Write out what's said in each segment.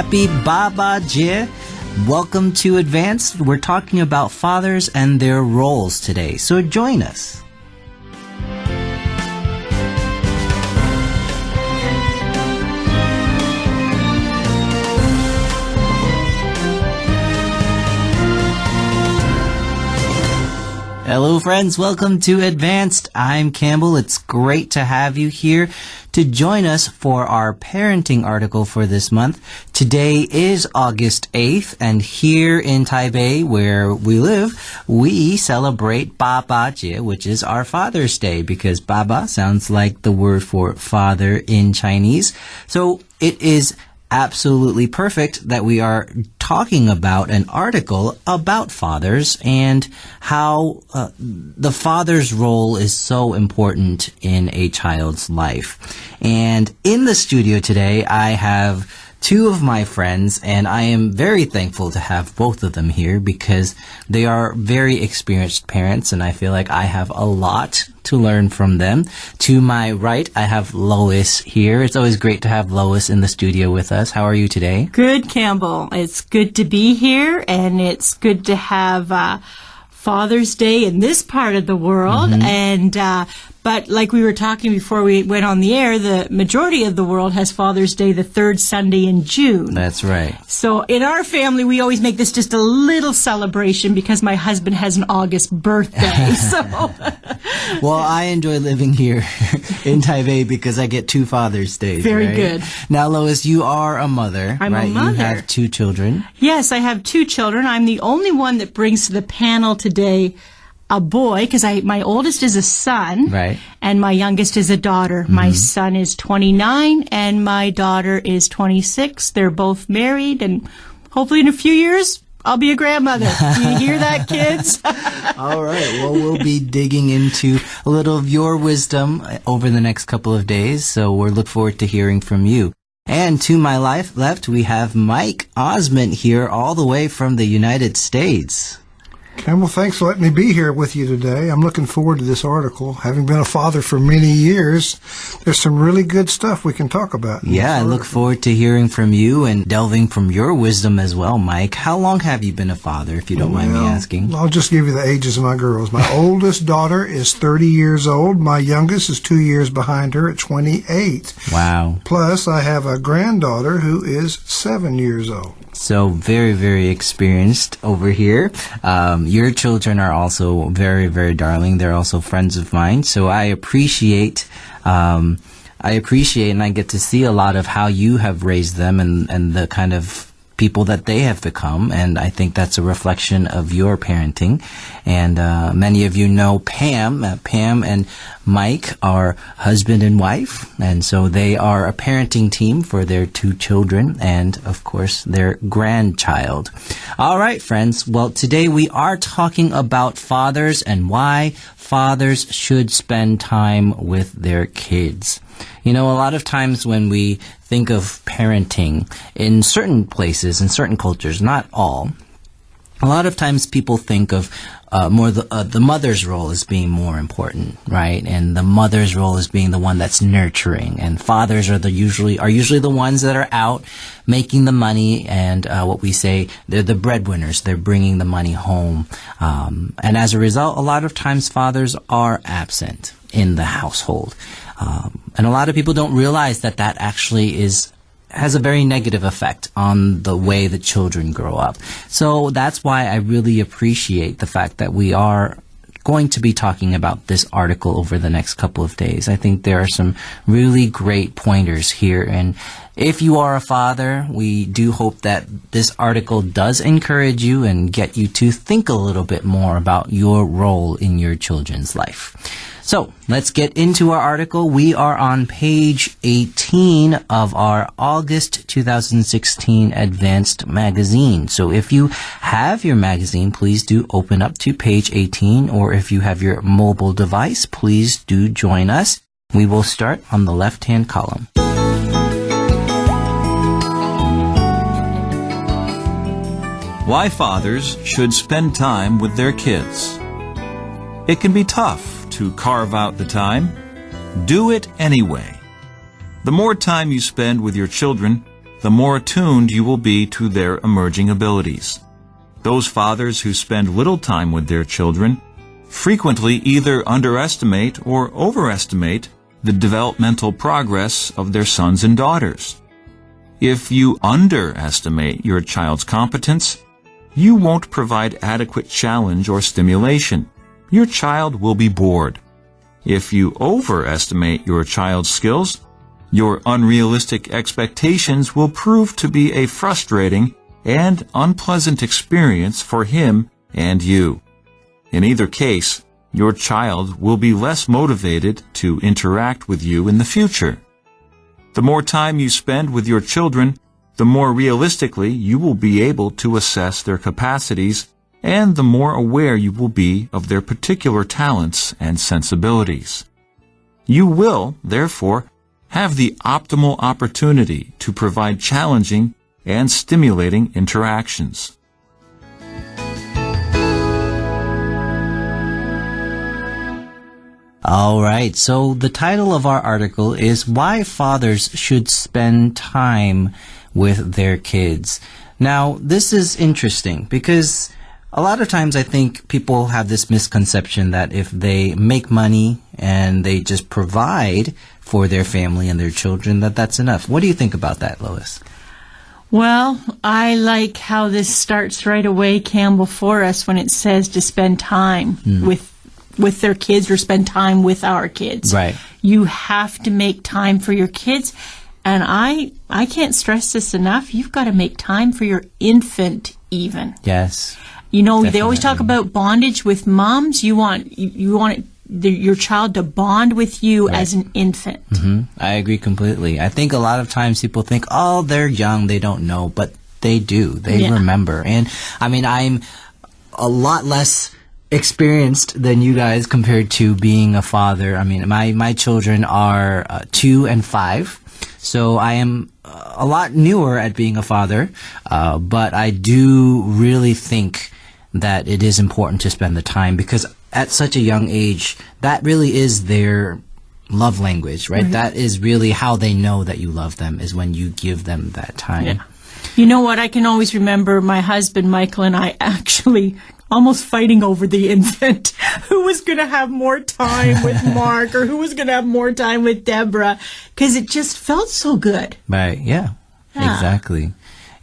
Happy Baba Jie. Welcome to Advanced. We're talking about fathers and their roles today, so join us. Hello friends, welcome to Advanced. I'm Campbell. It's great to have you here to join us for our parenting article for this month. Today is August 8th, and here in Taipei, where we live, we celebrate Baba Jie, which is our Father's Day, because Baba sounds like the word for father in Chinese. So it is absolutely perfect that we are talking about an article about fathers and how the father's role is so important in a child's life. And in the studio today, I have two of my friends, and I am very thankful to have both of them here because they are very experienced parents, and I feel like I have a lot to learn from them. To my right, I have Lois here. It's always great to have Lois in the studio with us. How are you today? Good, Campbell. It's good to be here, and it's good to have Father's Day in this part of the world. And but like we were talking before we went on the air, the majority of the world has Father's Day the third Sunday in June. That's right. So in our family, we always make this just a little celebration because my husband has an August birthday. So, well, I enjoy living here in Taipei because I get two Father's Days. Very right? good. Now, Lois, you are a mother, I'm right? a mother. You have two children. Yes, I have two children. I'm the only one that brings to the panel today a boy, because my oldest is a son, right, and my youngest is a daughter. My son is 29, and my daughter is 26. They're both married, and hopefully in a few years, I'll be a grandmother. Do you hear that, kids? All right. Well, we'll be digging into a little of your wisdom over the next couple of days, so we'll look forward to hearing from you. And to my left, we have Mike Osmond here, all the way from the United States. Campbell, thanks for letting me be here with you today. I'm looking forward to this article. Having been a father for many years, there's some really good stuff we can talk about. Yeah, I look forward to hearing from you and delving from your wisdom as well, Mike. How long have you been a father, if you don't mind me asking? I'll just give you the ages of my girls. My oldest daughter is 30 years old. My youngest is 2 years behind her at 28. Wow. Plus, I have a granddaughter who is 7 years old. So very, very experienced over here. Your children are also very, very darling. They're also friends of mine. So I appreciate and I get to see a lot of how you have raised them and the kind of people that they have become, and I think that's a reflection of your parenting. And many of you know Pam. Pam and Mike are husband and wife, and so they are a parenting team for their two children and, of course, their grandchild. All right, friends. Well, today we are talking about fathers and why fathers should spend time with their kids. You know, a lot of times when we think of parenting in certain places, in certain cultures, not all, a lot of times people think of more the mother's role as being more important, right? And the mother's role as being the one that's nurturing, and fathers are usually the ones that are out making the money, and what we say, they're the breadwinners. They're bringing the money home, and as a result, a lot of times fathers are absent in the household. And a lot of people don't realize that actually has a very negative effect on the way the children grow up. So that's why I really appreciate the fact that we are going to be talking about this article over the next couple of days. I think there are some really great pointers here. And if you are a father, we do hope that this article does encourage you and get you to think a little bit more about your role in your children's life. So let's get into our article. We are on page 18 of our August 2016 Advanced magazine. So if you have your magazine, please do open up to page 18, or if you have your mobile device, please do join us. We will start on the left-hand column. Why fathers should spend time with their kids. It can be tough to carve out the time. Do it anyway. The more time you spend with your children, the more attuned you will be to their emerging abilities. Those fathers who spend little time with their children frequently either underestimate or overestimate the developmental progress of their sons and daughters. If you underestimate your child's competence, you won't provide adequate challenge or stimulation. Your child will be bored. If you overestimate your child's skills, your unrealistic expectations will prove to be a frustrating and unpleasant experience for him and you. In either case, your child will be less motivated to interact with you in the future. The more time you spend with your children, the more realistically you will be able to assess their capacities, and the more aware you will be of their particular talents and sensibilities. You will, therefore, have the optimal opportunity to provide challenging and stimulating interactions. All right, so the title of our article is Why Fathers Should Spend Time with Their Kids. Now, this is interesting because a lot of times I think people have this misconception that if they make money and they just provide for their family and their children, that's enough. What do you think about that, Lois? Well, I like how this starts right away, Campbell, for us when it says to spend time with their kids or spend time with our kids. Right. You have to make time for your kids. And I can't stress this enough. You've got to make time for your infant even. Yes. You know, Definitely. They always talk about bondage with moms. You want your child to bond with you Right. as an infant. Mm-hmm. I agree completely. I think a lot of times people think, oh, they're young, they don't know, but they do. They remember. And I mean, I'm a lot less experienced than you guys compared to being a father. I mean, my children are 2 and 5. So I am a lot newer at being a father, but I do really think that it is important to spend the time because at such a young age, that really is their love language, right? That is really how they know that you love them, is when you give them that time. Yeah. You know what? I can always remember my husband, Michael, and I actually almost fighting over the infant. Who was going to have more time with Mark or who was going to have more time with Deborah? Because it just felt so good. Right. Yeah. Exactly.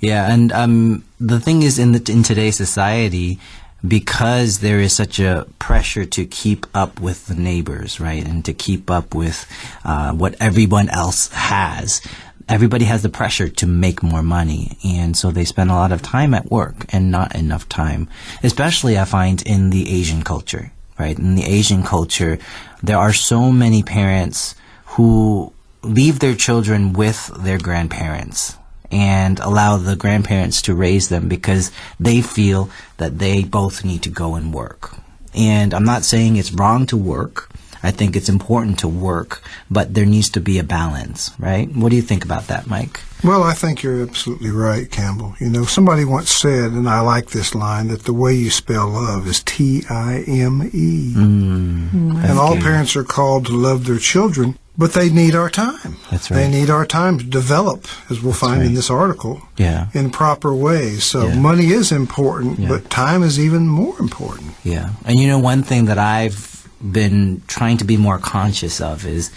Yeah. And the thing is, in today's society, because there is such a pressure to keep up with the neighbors, right, and to keep up with what everyone else has, everybody has the pressure to make more money, and so they spend a lot of time at work and not enough time, especially I find in the Asian culture, right? In the Asian culture, there are so many parents who leave their children with their grandparents and allow the grandparents to raise them because they feel that they both need to go and work. And I'm not saying it's wrong to work. I think it's important to work, but there needs to be a balance, right? What do you think about that, Mike? Well, I think you're absolutely right, Campbell. You know, somebody once said, and I like this line, that the way you spell love is Time. And all parents are called to love their children, but they need our time. That's right. They need our time to develop, as we'll find in this article, in proper ways. So money is important, but time is even more important. Yeah. And you know, one thing that I've been trying to be more conscious of is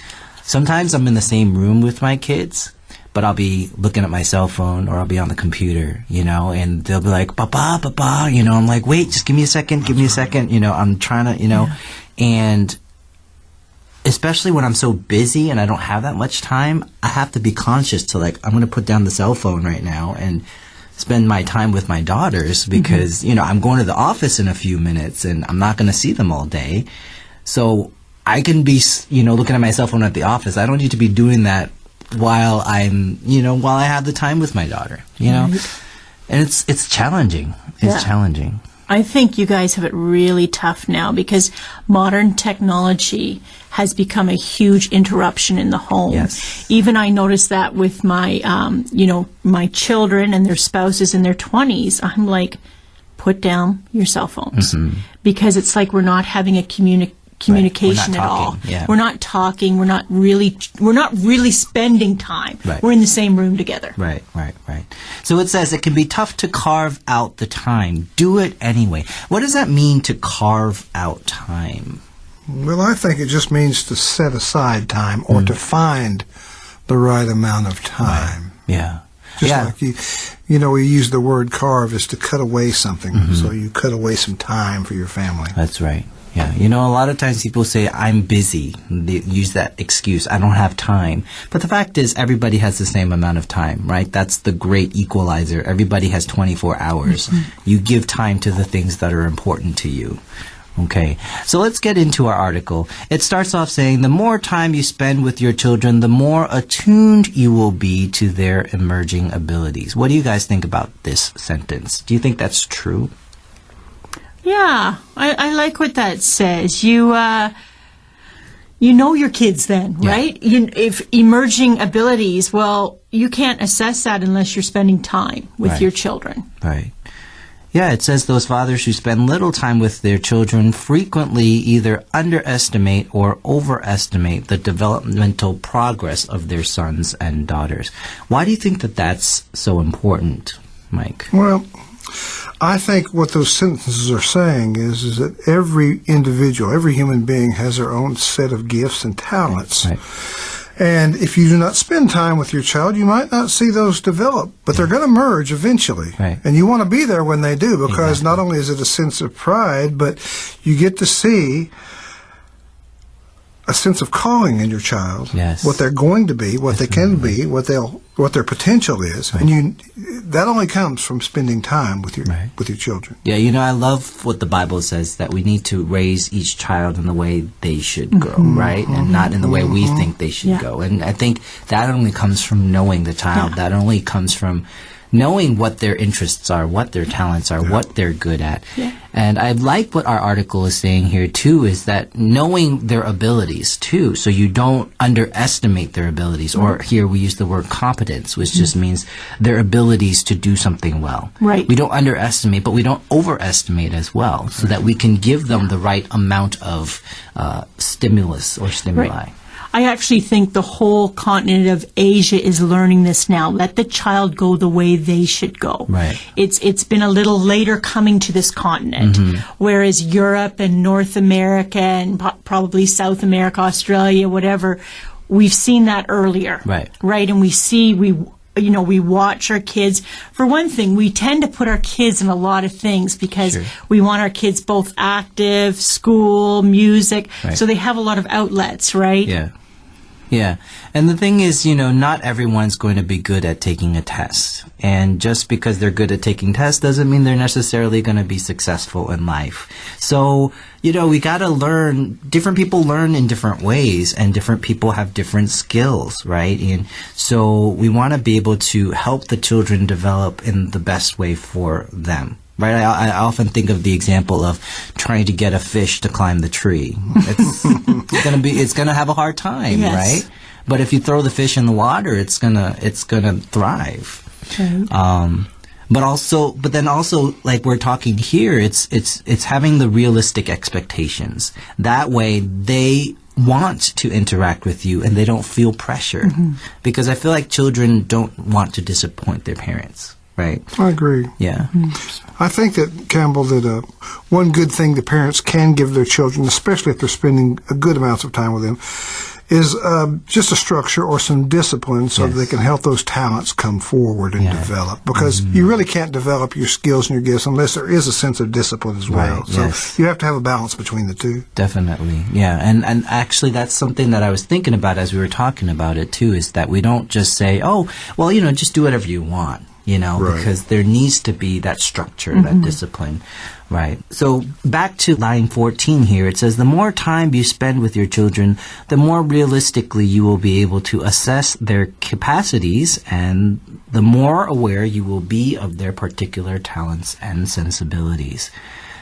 sometimes I'm in the same room with my kids, but I'll be looking at my cell phone or I'll be on the computer, you know, and they'll be like, Papa, Papa, you know, I'm like, wait, just give me a second, you know, I'm trying to, you know, and especially when I'm so busy and I don't have that much time, I have to be conscious to like, I'm going to put down the cell phone right now and spend my time with my daughters because, you know, I'm going to the office in a few minutes and I'm not going to see them all day. So I can be, you know, looking at my cell phone at the office. I don't need to be doing that while I'm, you know, while I have the time with my daughter, you know. And it's challenging. It's challenging. I think you guys have it really tough now because modern technology has become a huge interruption in the home. Yes. Even I noticed that with my, you know, my children and their spouses in their 20s. I'm like, put down your cell phones because it's like we're not having a communication We're not at all. talking, yeah. We're not talking. We're not really spending time. Right. We're in the same room together. Right. So it says it can be tough to carve out the time. Do it anyway. What does that mean to carve out time? Well, I think it just means to set aside time or to find the right amount of time. Yeah. Just like we use the word carve is to cut away something. So you cut away some time for your family. That's right. Yeah. A lot of times people say, I'm busy. They use that excuse. I don't have time. But the fact is, everybody has the same amount of time, right? That's the great equalizer. Everybody has 24 hours. You give time to the things that are important to you. Okay, so let's get into our article. It starts off saying, the more time you spend with your children, the more attuned you will be to their emerging abilities. What do you guys think about this sentence? Do you think that's true? Yeah, I like what that says. You know your kids then, right? If emerging abilities, well, you can't assess that unless you're spending time with your children. Right. Yeah, it says those fathers who spend little time with their children frequently either underestimate or overestimate the developmental progress of their sons and daughters. Why do you think that that's so important, Mike? Well, I think what those sentences are saying is that every individual, every human being has their own set of gifts and talents. Right. And if you do not spend time with your child, you might not see those develop, but they're going to merge eventually. Right. And you want to be there when they do, because not only is it a sense of pride, but you get to see a sense of calling in your child. Yes. What they're going to be, what they can be, what their potential is. Right. And that only comes from spending time with your children. Yeah, I love what the Bible says, that we need to raise each child in the way they should go, right? And not in the way we think they should go. And I think that only comes from knowing the child. That only comes from knowing what their interests are, what their talents are, what they're good at. Yeah. And I like what our article is saying here, too, is that knowing their abilities, too, so you don't underestimate their abilities. Or here we use the word competence, which just means their abilities to do something well. Right. We don't underestimate, but we don't overestimate as well, so that we can give them the right amount of stimulus or stimuli. Right. I actually think the whole continent of Asia is learning this now. Let the child go the way they should go. Right. It's been a little later coming to this continent, whereas Europe and North America and probably South America, Australia, whatever, we've seen that earlier. Right. Right, and we watch our kids. For one thing, we tend to put our kids in a lot of things because we want our kids both active, school, music, so they have a lot of outlets, right? Yeah. Yeah. And the thing is, not everyone's going to be good at taking a test. And just because they're good at taking tests doesn't mean they're necessarily going to be successful in life. So, we got to learn. Different people learn in different ways, and different people have different skills, right? And so we want to be able to help the children develop in the best way for them. Right, I often think of the example of trying to get a fish to climb the tree. It's gonna have a hard time, right? But if you throw the fish in the water, it's gonna thrive. Right. But then also, like we're talking here, it's having the realistic expectations. That way, they want to interact with you and they don't feel pressure, because I feel like children don't want to disappoint their parents. Right. I agree. Yeah. I think that, Campbell, that one good thing the parents can give their children, especially if they're spending a good amounts of time with them, is just a structure or some discipline so that they can help those talents come forward and develop. Because you really can't develop your skills and your gifts unless there is a sense of discipline as well. Right. So you have to have a balance between the two. Definitely. Yeah. And actually that's something that I was thinking about as we were talking about it too, is that we don't just say, oh, well, just do whatever you want. Because there needs to be that structure, that discipline, right? So back to line 14 here, it says, the more time you spend with your children, the more realistically you will be able to assess their capacities, and the more aware you will be of their particular talents and sensibilities.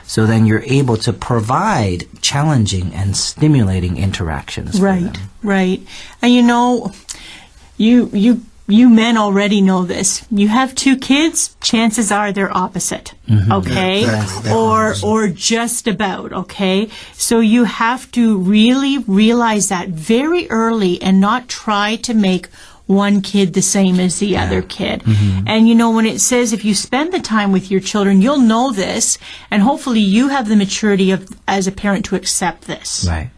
So then you're able to provide challenging and stimulating interactions for them. Right. And you you men already know this. You have 2 kids, chances are they're opposite. Okay? Yeah, exactly. Or just about, okay? So you have to really realize that very early and not try to make one kid the same as the other kid. And when it says if you spend the time with your children, you'll know this, and hopefully you have the maturity as a parent to accept this. Right.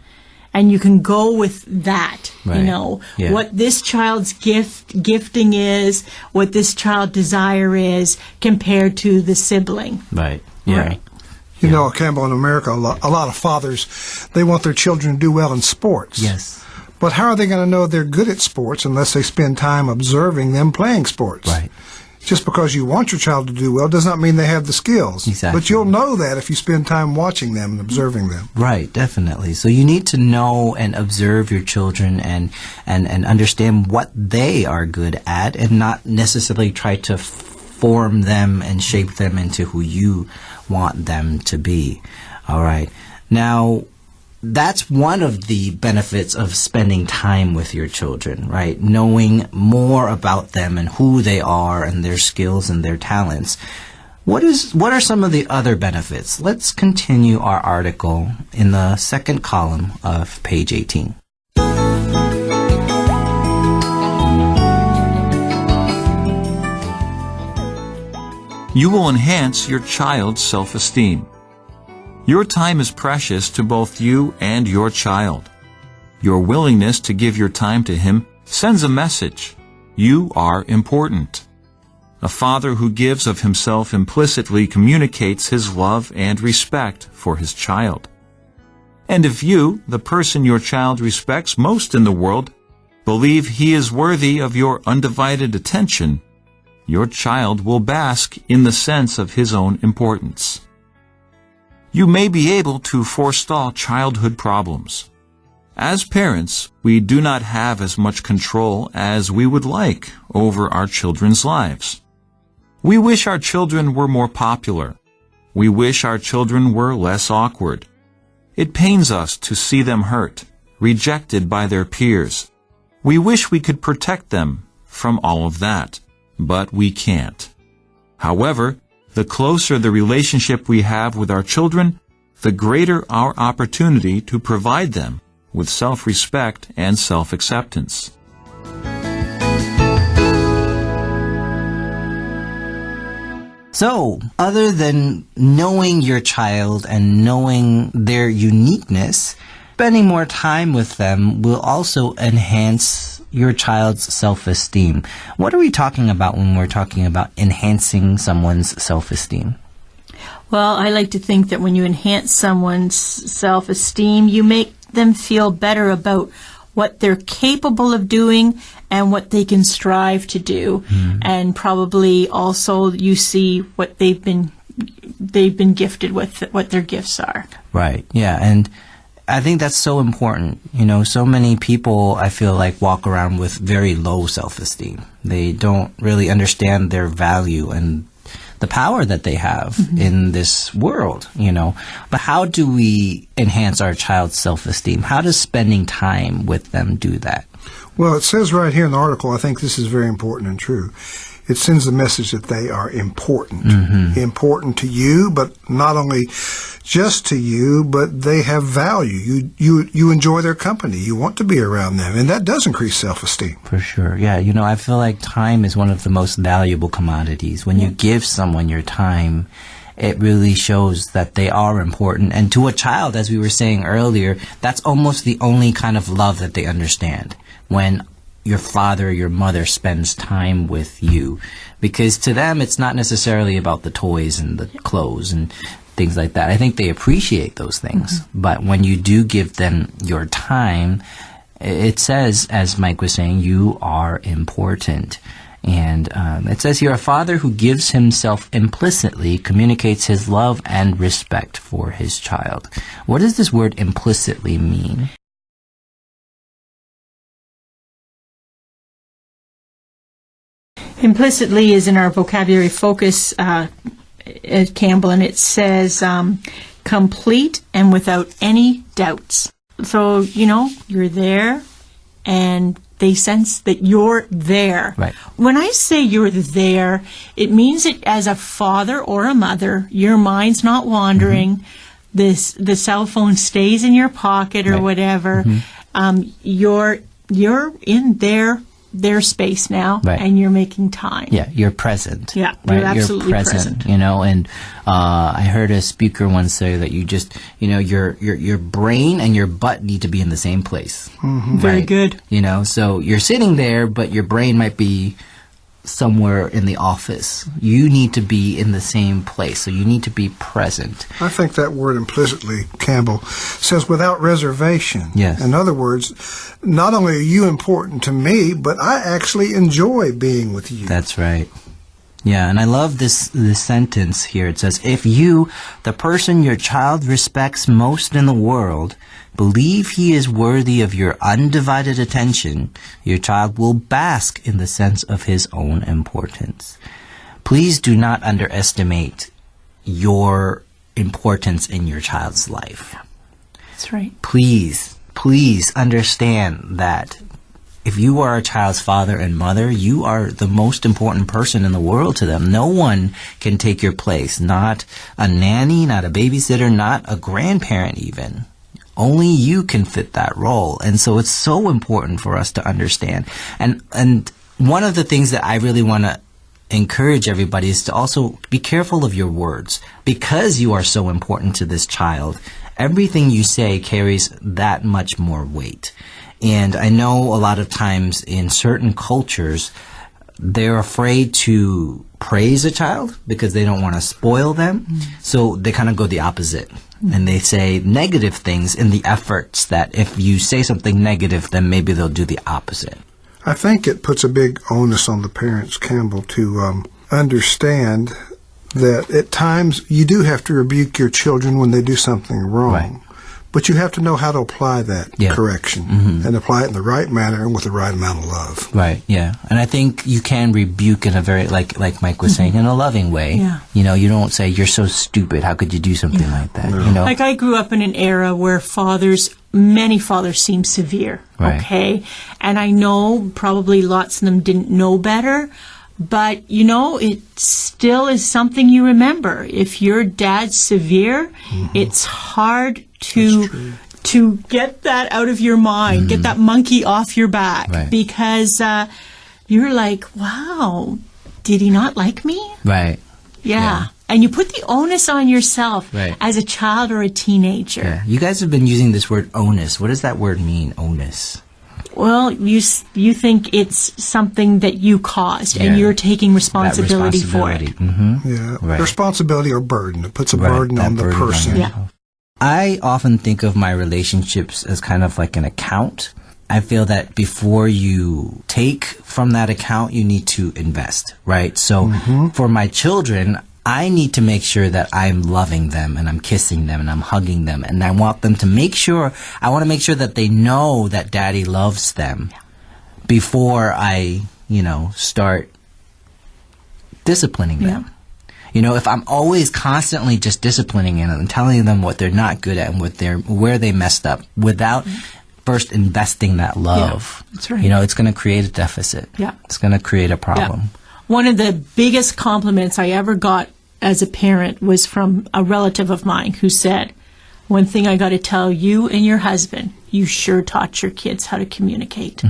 And you can go with that, Right. Yeah. what this child's gifting is, what this child's desire is compared to the sibling. Right. Yeah. Right. You know, Campbell, in America, a lot of fathers, they want their children to do well in sports. Yes. But how are they going to know they're good at sports unless they spend time observing them playing sports? Right. Just because you want your child to do well does not mean they have the skills. Exactly. But you'll know that if you spend time watching them and observing them. Right, definitely. So you need to know and observe your children and understand what they are good at, and not necessarily try to form them and shape them into who you want them to be. All right. Now, that's one of the benefits of spending time with your children, right? Knowing more about them and who they are and their skills and their talents. What are some of the other benefits? Let's continue our article in the second column of page 18. You will enhance your child's self-esteem. Your time is precious to both you and your child. Your willingness to give your time to him sends a message. You are important. A father who gives of himself implicitly communicates his love and respect for his child. And if you, the person your child respects most in the world, believe he is worthy of your undivided attention, your child will bask in the sense of his own importance. You may be able to forestall childhood problems. As parents, we do not have as much control as we would like over our children's lives. We wish our children were more popular. We wish our children were less awkward. It pains us to see them hurt, rejected by their peers. We wish we could protect them from all of that, but we can't. However, the closer the relationship we have with our children, the greater our opportunity to provide them with self-respect and self-acceptance. So, other than knowing your child and knowing their uniqueness, spending more time with them will also enhance your child's self-esteem. What are we talking about when we're talking about enhancing someone's self-esteem? Well, I like to think that when you enhance someone's self-esteem, you make them feel better about what they're capable of doing and what they can strive to do. And probably also you see what they've been gifted with, what their gifts are. Right, yeah, and I think that's so important. So many people, I feel like, walk around with very low self-esteem. They don't really understand their value and the power that they have in this world, But how do we enhance our child's self-esteem? How does spending time with them do that? Well, it says right here in the article, I think this is very important and true. It sends the message that they are important. Important to you, but not only just to you, but they have value. You enjoy their company. You want to be around them, and that does increase self-esteem. For sure. Yeah, I feel like time is one of the most valuable commodities. When you give someone your time, it really shows that they are important. And to a child, as we were saying earlier, that's almost the only kind of love that they understand. When your father or your mother spends time with you, because to them it's not necessarily about the toys and the clothes and things like that. I think they appreciate those things, but when you do give them your time, it says, as Mike was saying, you are important. And it says here, a father who gives himself implicitly communicates his love and respect for his child. What does this word implicitly mean? Implicitly is in our vocabulary focus, Campbell, and it says complete and without any doubts. So, you're there, and They sense that you're there. Right. When I say you're there, it means that as a father or a mother, your mind's not wandering. The cell phone stays in your pocket or Right. whatever. You're in their space now, Right. and you're making time. Yeah, you're present. Yeah, right? you're absolutely present. You know, and I heard a speaker once say that you just, you know, your brain and your butt need to be in the same place. Very good. You know, so you're sitting there, but your brain might be somewhere in the office. You need to be in the same place, so you need to be present. I think that word implicitly, Campbell, says without reservation. Yes. In other words, not only are you important to me, but I actually enjoy being with you. That's right. Yeah, and I love this sentence here. It says, if you, the person your child respects most in the world, believe he is worthy of your undivided attention, your child will bask in the sense of his own importance. Please do not underestimate your importance in your child's life. That's right. Please understand that if you are a child's father and mother, you are the most important person in the world to them. No one can take your place. Not a nanny, not a babysitter, not a grandparent even. Only you can fit that role. And so it's so important for us to understand. And one of the things that I really want to encourage everybody is to also be careful of your words. Because you are so important to this child, everything you say carries that much more weight. And I know a lot of times in certain cultures, they're afraid to praise a child because they don't want to spoil them. So they kind of go the opposite. And they say negative things in the efforts that if you say something negative, then maybe they'll do the opposite. I think it puts a big onus on the parents, Campbell, to understand that at times you do have to rebuke your children when they do something wrong. Right. But you have to know how to apply that Yeah. correction and apply it in the right manner and with the right amount of love. Right, yeah. And I think you can rebuke in a very, like Mike was saying, in a loving way. Yeah. You know, you don't say, you're so stupid, how could you do something like that? You know? Like I grew up in an era where many fathers seemed severe, Right. okay? And I know probably lots of them didn't know better, but, you know, it still is something you remember. If your dad's severe, it's hard to get that out of your mind, get that monkey off your back, Right. because you're like, wow, did he not like me? Right. Yeah. And you put the onus on yourself Right. as a child or a teenager. Yeah. You guys have been using this word onus. What does that word mean, onus? Well, you think it's something that you caused Yeah. and you're taking responsibility for it. Mm-hmm. Yeah. Right. Responsibility or burden. It puts a Right, burden that on the burden on person. them. Yeah. I often think of my relationships as kind of like an account. I feel that before you take from that account, you need to invest, right? So for my children, I need to make sure that I'm loving them and I'm kissing them and I'm hugging them. And I want them to I want to make sure that they know that daddy loves them before I, start disciplining them. You know, if I'm always constantly just disciplining them and telling them what they're not good at and where they messed up without first investing that love, that's right. It's going to create a deficit. Yeah. It's going to create a problem. Yeah. One of the biggest compliments I ever got as a parent was from a relative of mine who said, one thing I got to tell you and your husband, you sure taught your kids how to communicate.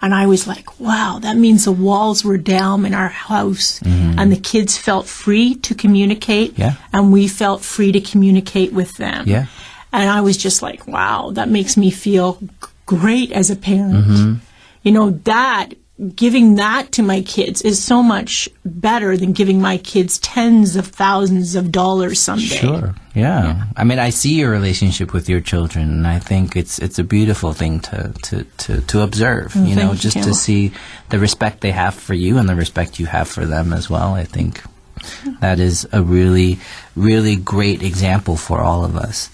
And I was like, wow, that means the walls were down in our house and the kids felt free to communicate and we felt free to communicate with them. Yeah. And I was just like, wow, that makes me feel great as a parent. Giving that to my kids is so much better than giving my kids tens of thousands of dollars someday. Sure. Yeah. I mean, I see your relationship with your children, and I think it's a beautiful thing to observe. Just to see the respect they have for you and the respect you have for them as well. I think that is a really, really great example for all of us.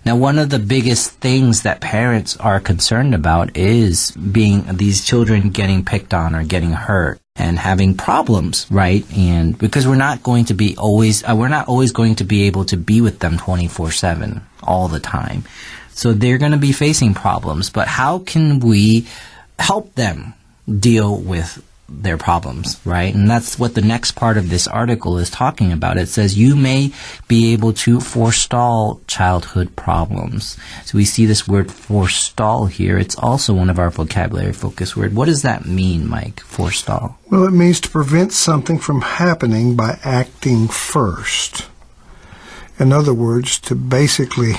Now, one of the biggest things that parents are concerned about is these children getting picked on or getting hurt. and having problems, right? And because we're not going to be always, we're not always going to be able to be with them 24/7 all the time. So they're going to be facing problems, but how can we help them deal with their problems, right? And that's what the next part of this article is talking about. It says you may be able to forestall childhood problems. So we see this word forestall here. It's also one of our vocabulary focus word. What does that mean, Mike? Forestall. Well, it means to prevent something from happening by acting first. In other words, to basically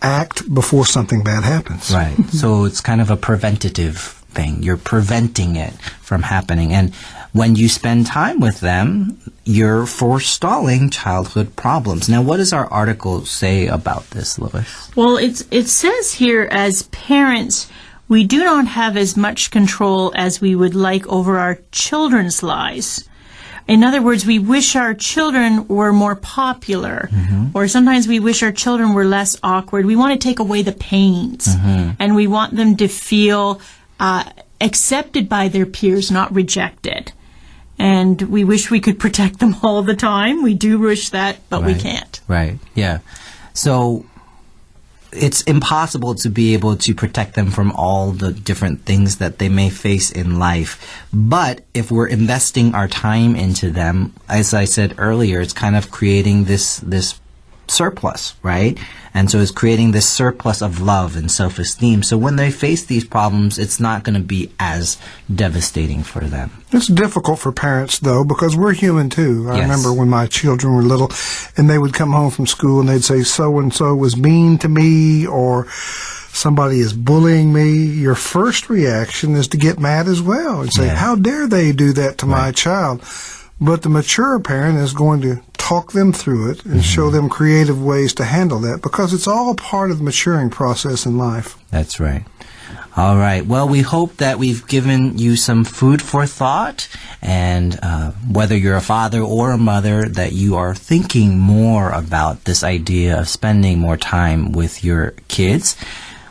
act before something bad happens. Right. So it's kind of a preventative thing. You're preventing it from happening. And when you spend time with them, you're forestalling childhood problems. Now, what does our article say about this, Lois? Well, it says here, as parents, we do not have as much control as we would like over our children's lives. In other words, we wish our children were more popular, or sometimes we wish our children were less awkward. We want to take away the pains, and we want them to feel accepted by their peers, not rejected. And we wish we could protect them all the time. We do wish that, but we can't. Right, yeah. So it's impossible to be able to protect them from all the different things that they may face in life. But if we're investing our time into them, as I said earlier, it's kind of creating this surplus, right? And so it's creating this surplus of love and self-esteem. So when they face these problems, it's not going to be as devastating for them. It's difficult for parents, though, because we're human, too. I Yes. remember when my children were little, and they would come home from school, and they'd say, so-and-so was mean to me, or somebody is bullying me. Your first reaction is to get mad as well and say, Yeah. how dare they do that to my child? But the mature parent is going to talk them through it and show them creative ways to handle that, because it's all part of the maturing process in life. That's right. All right. Well, we hope that we've given you some food for thought, and whether you're a father or a mother, that you are thinking more about this idea of spending more time with your kids.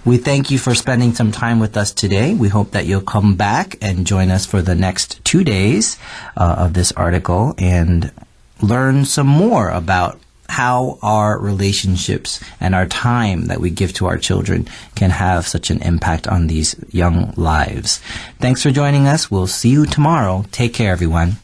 We thank you for spending some time with us today. We hope that you'll come back and join us for the next 2 days of this article and learn some more about how our relationships and our time that we give to our children can have such an impact on these young lives. Thanks for joining us. We'll see you tomorrow. Take care, everyone.